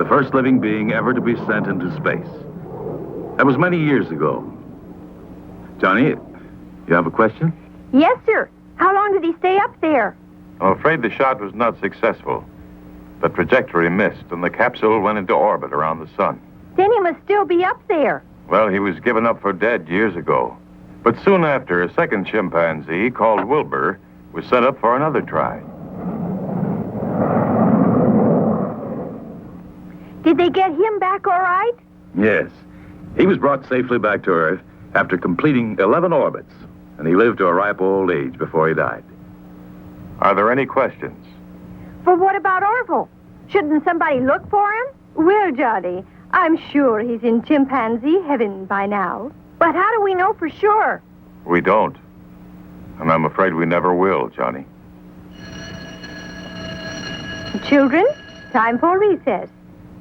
the first living being ever to be sent into space. That was many years ago. Johnny, you have a question? Yes, sir. How long did he stay up there? I'm afraid the shot was not successful. The trajectory missed, and the capsule went into orbit around the sun. Then he must still be up there. Well, he was given up for dead years ago. But soon after, a second chimpanzee called Wilbur was set up for another try. Did they get him back all right? Yes. He was brought safely back to Earth after completing 11 orbits, and he lived to a ripe old age before he died. Are there any questions? But what about Orville? Shouldn't somebody look for him? Well, Johnny, I'm sure he's in chimpanzee heaven by now. But how do we know for sure? We don't. And I'm afraid we never will, Johnny. Children, time for recess.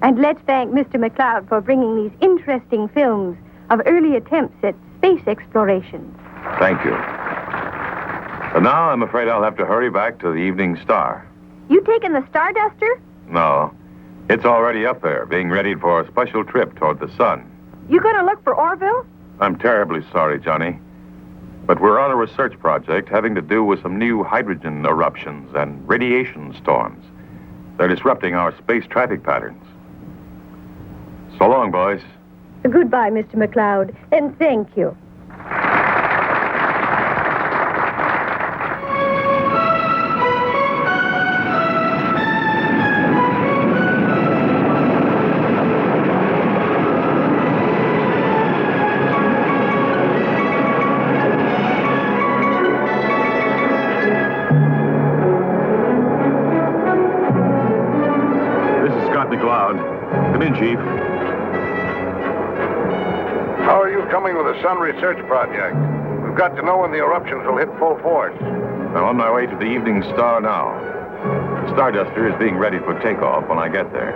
And let's thank Mr. McCloud for bringing these interesting films of early attempts at space exploration. Thank you. But now I'm afraid I'll have to hurry back to the Evening Star. You taking the Starduster? No. It's already up there, being readied for a special trip toward the sun. You gonna look for Orville? I'm terribly sorry, Johnny. But we're on a research project having to do with some new hydrogen eruptions and radiation storms. They're disrupting our space traffic patterns. So long, boys. Goodbye, Mr. McCloud, and thank you. McCloud. Come in, Chief. How are you coming with the Sun Research Project? We've got to know when the eruptions will hit full force. I'm on my way to the Evening Star now. The Starduster is being ready for takeoff when I get there.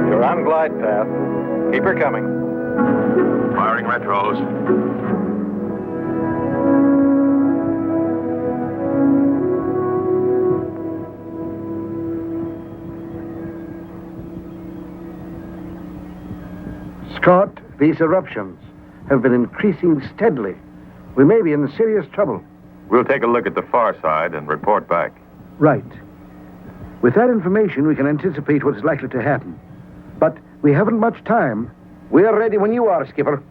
You're on glide path. Keep her coming. Firing retros. Scott, these eruptions have been increasing steadily. We may be in serious trouble. We'll take a look at the far side and report back. Right. With that information, we can anticipate what's likely to happen. But we haven't much time. We are ready when you are, Skipper.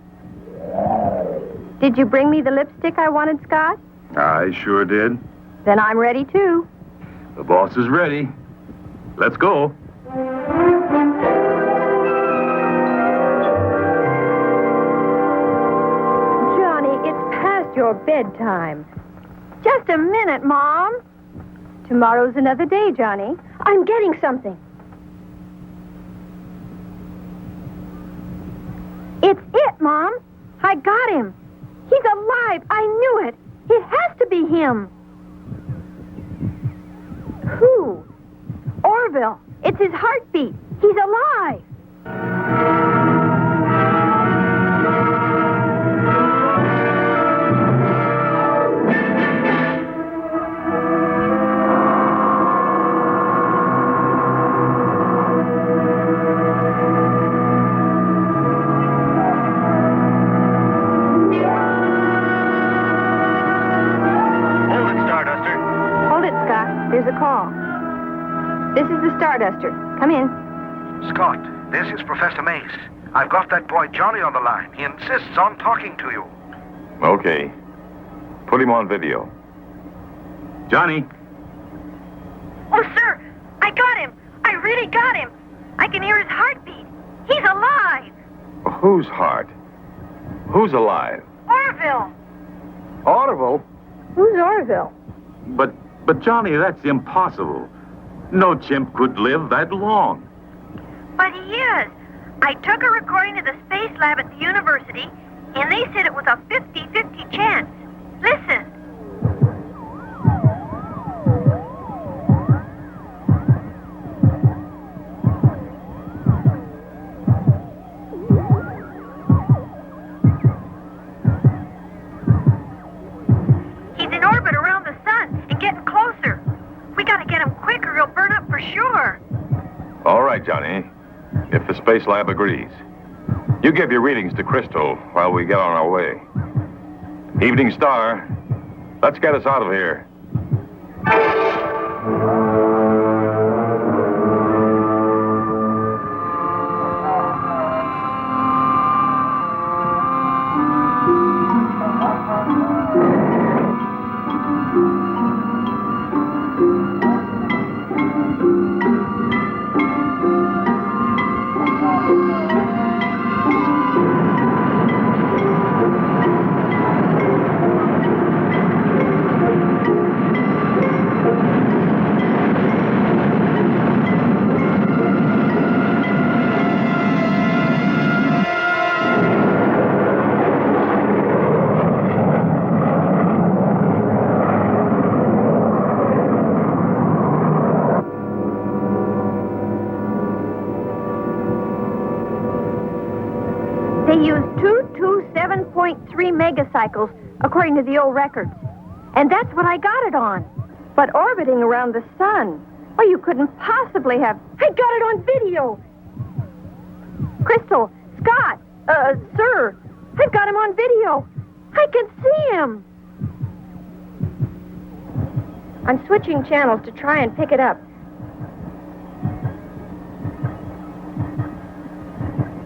Did you bring me the lipstick I wanted, Scott? I sure did. Then I'm ready, too. The boss is ready. Let's go. Your bedtime. Just a minute, Mom. Tomorrow's another day, Johnny. I'm getting something. It's it, Mom. I got him. He's alive. I knew it. It has to be him. Who? Orville. It's his heartbeat. He's alive. There's a call. This is the Starduster. Come in. Scott, this is Professor Mace. I've got that boy Johnny on the line. He insists on talking to you. Okay. Put him on video. Johnny. Oh, sir, I got him. I really got him. I can hear his heartbeat. He's alive. Whose heart? Who's alive? Orville. Orville? Who's Orville? But Johnny, that's impossible. No chimp could live that long. But he is. I took a recording to the space lab at the university, and they said it was a 50-50 chance. Listen. He's in orbit around the sun and getting closer. We gotta All right, Johnny. If the Space Lab agrees. You give your readings to Crystal while we get on our way. Evening Star, let's get us out of here. They used 227.3 megacycles, according to the old records. And that's what I got it on. But orbiting around the sun, well, you couldn't possibly have... I got it on video! Crystal, Scott, sir, I've got him on video. I can see him. I'm switching channels to try and pick it up.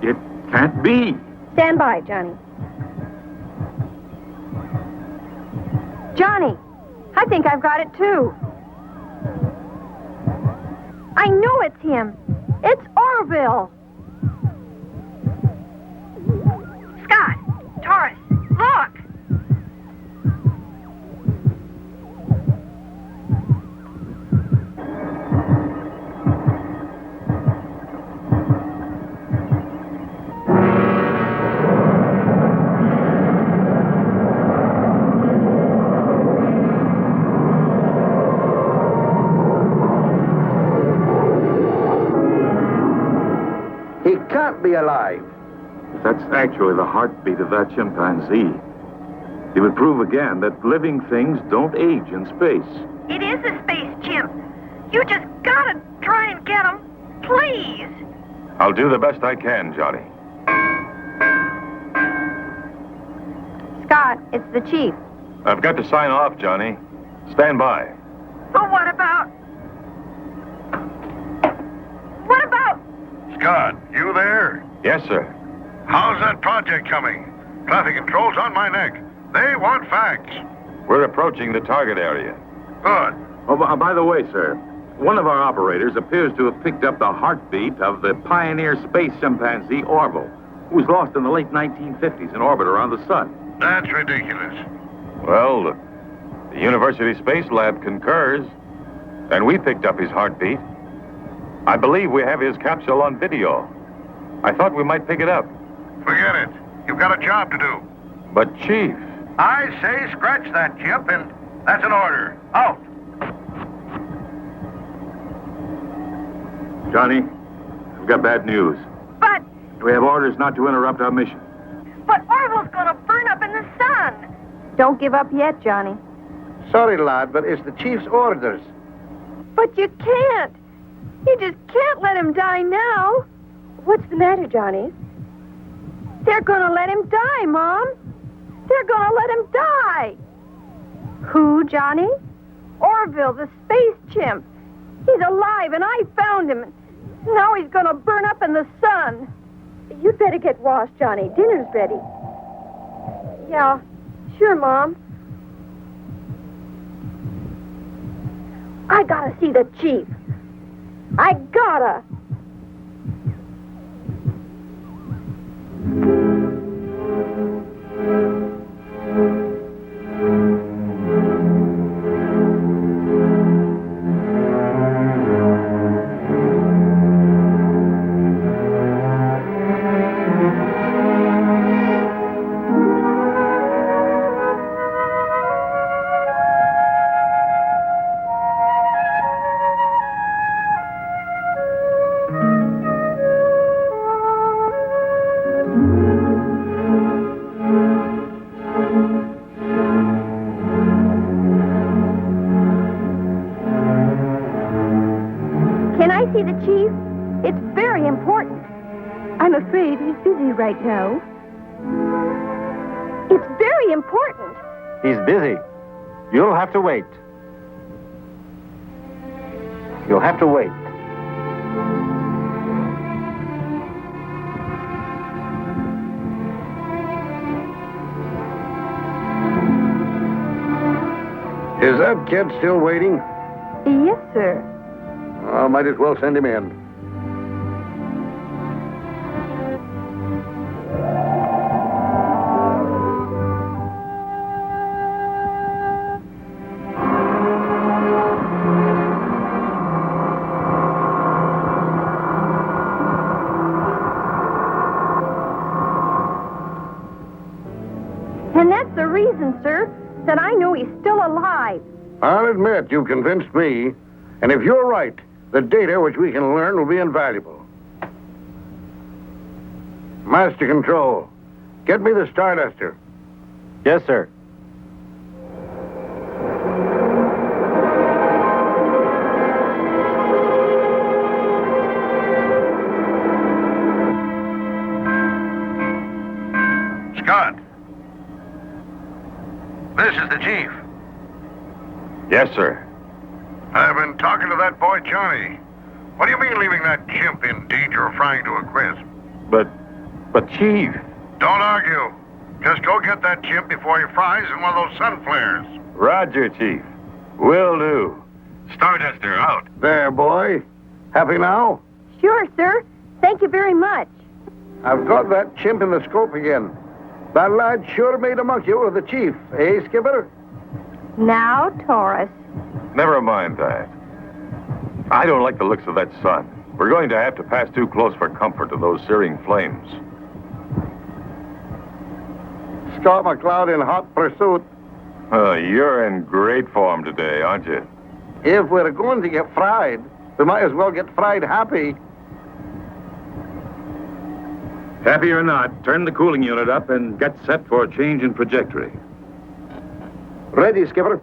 It can't be. Stand by, Johnny. Johnny, I think I've got it too. I know it's him. It's Orville. Scott, Taurus, look. He can't be alive. That's actually the heartbeat of that chimpanzee. It would prove again that living things don't age in space. It is a space chimp. You just gotta try and get him. Please. I'll do the best I can, Johnny. Scott, it's the chief. I've got to sign off, Johnny. Stand by. But what about... What about... Scott, you there? Yes, sir. How's that project coming? Traffic control's on my neck. They want facts. We're approaching the target area. Good. Oh, by the way, sir, one of our operators appears to have picked up the heartbeat of the pioneer space chimpanzee Orville, who was lost in the late 1950s in orbit around the sun. That's ridiculous. Well, the University Space Lab concurs, and we picked up his heartbeat. I believe we have his capsule on video. I thought we might pick it up. Forget it. You've got a job to do. But, Chief... I say scratch that, Chimp, and that's an order. Out. Johnny, I've got bad news. But... We have orders not to interrupt our mission. But Orville's gonna burn up in the sun. Don't give up yet, Johnny. Sorry, lad, but it's the chief's orders. But you can't. You just can't let him die now. What's the matter, Johnny? They're gonna let him die, Mom. They're gonna let him die. Who, Johnny? Orville, the space chimp. He's alive, and I found him. Now he's gonna burn up in the sun. You'd better get washed, Johnny. Dinner's ready. Yeah, sure, Mom. I gotta see the chief. I gotta. It's very important. I'm afraid he's busy right now. It's very important. He's busy. You'll have to wait. You'll have to wait. Is that kid still waiting? Yes, sir. Might as well send him in. And that's the reason, sir, that I know he's still alive. I'll admit you've convinced me. And if you're right, the data which we can learn will be invaluable. Master Control, get me the Starduster. Yes, sir. Scott. This is the chief. Yes, sir. I've been talking to that boy, Johnny. What do you mean leaving that chimp in danger of frying to a crisp? But Chief. Don't argue. Just go get that chimp before he fries in one of those sun flares. Roger, Chief. Will do. Starduster out. There, boy. Happy now? Sure, sir. Thank you very much. I've got that chimp in the scope again. That lad sure made a monkey out of the chief, eh, Skipper? Now, Taurus. Never mind that. I don't like the looks of that sun. We're going to have to pass too close for comfort to those searing flames. Scott McCloud in hot pursuit. You're in great form today, aren't you? If we're going to get fried, we might as well get fried happy. Happy or not, turn the cooling unit up and get set for a change in trajectory. Ready, Skipper.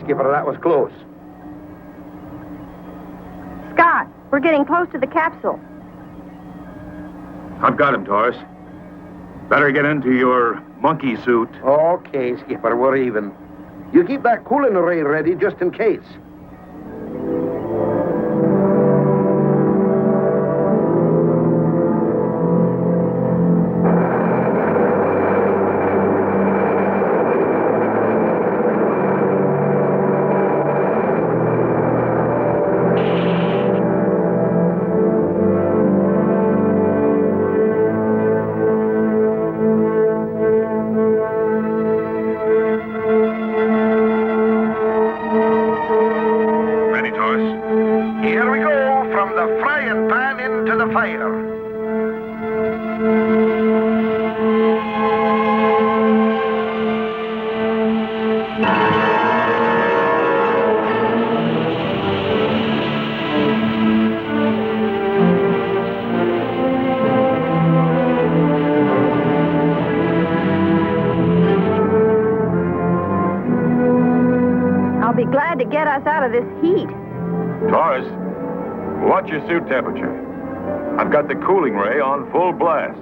Skipper, that was close. Scott, we're getting close to the capsule. I've got him, Taurus. Better get into your monkey suit. Okay, Skipper, we're even. You keep that cooling array ready just in case. To get us out of this heat. Taurus, watch your suit temperature. I've got the cooling ray on full blast.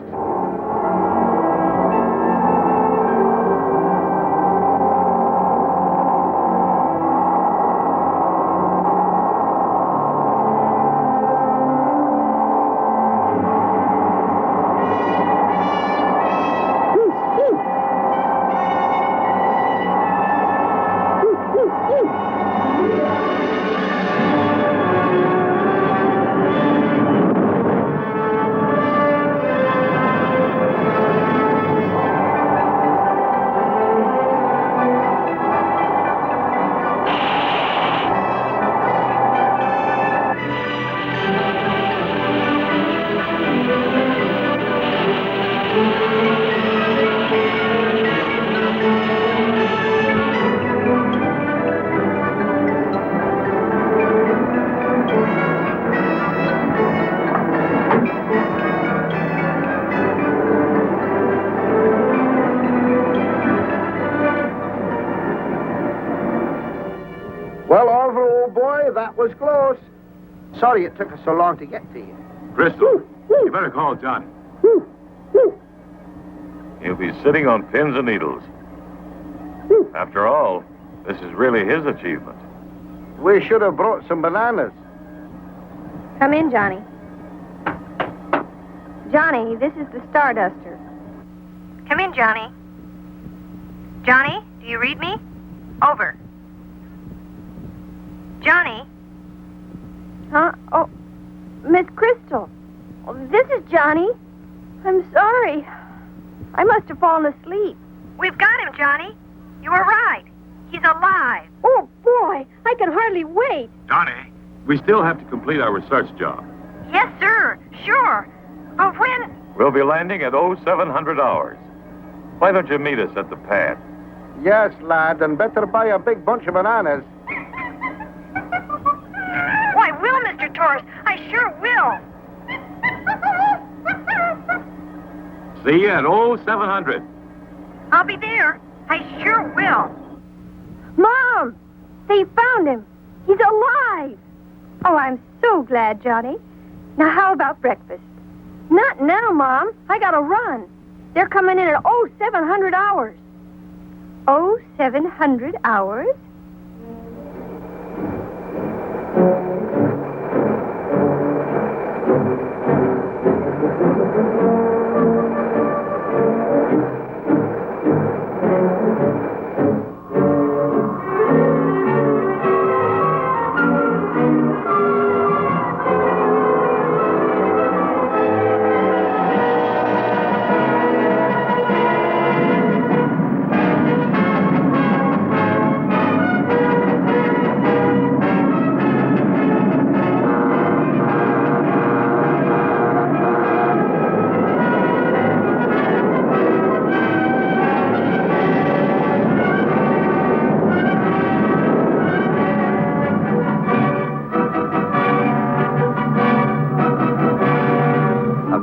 Well, Orville, old boy, that was close. Sorry it took us so long to get to you. Crystal, you better call Johnny. He'll be sitting on pins and needles. After all, this is really his achievement. We should have brought some bananas. Come in, Johnny. Johnny, this is the Starduster. Come in, Johnny. Johnny, do you read me? Over. Johnny? Huh? Oh, Miss Crystal. Oh, this is Johnny. I'm sorry. I must have fallen asleep. We've got him, Johnny. You were right. He's alive. Oh, boy. I can hardly wait. Johnny, we still have to complete our research job. Yes, sir. Sure. But when... We'll be landing at 0700 hours. Why don't you meet us at the pad? Yes, lad, and better buy a big bunch of bananas. Oh, I will, Mr. Taurus. I sure will. See you at 0700. I'll be there. I sure will. Mom! They found him. He's alive. Oh, I'm so glad, Johnny. Now, how about breakfast? Not now, Mom. I gotta run. They're coming in at 0700 hours. 0700 hours?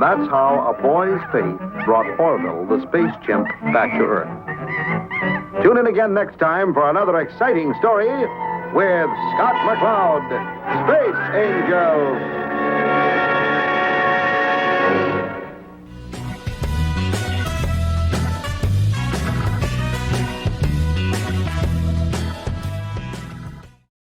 That's how a boy's faith brought Orville, the space chimp, back to Earth. Tune in again next time for another exciting story with Scott McCloud, Space Angel.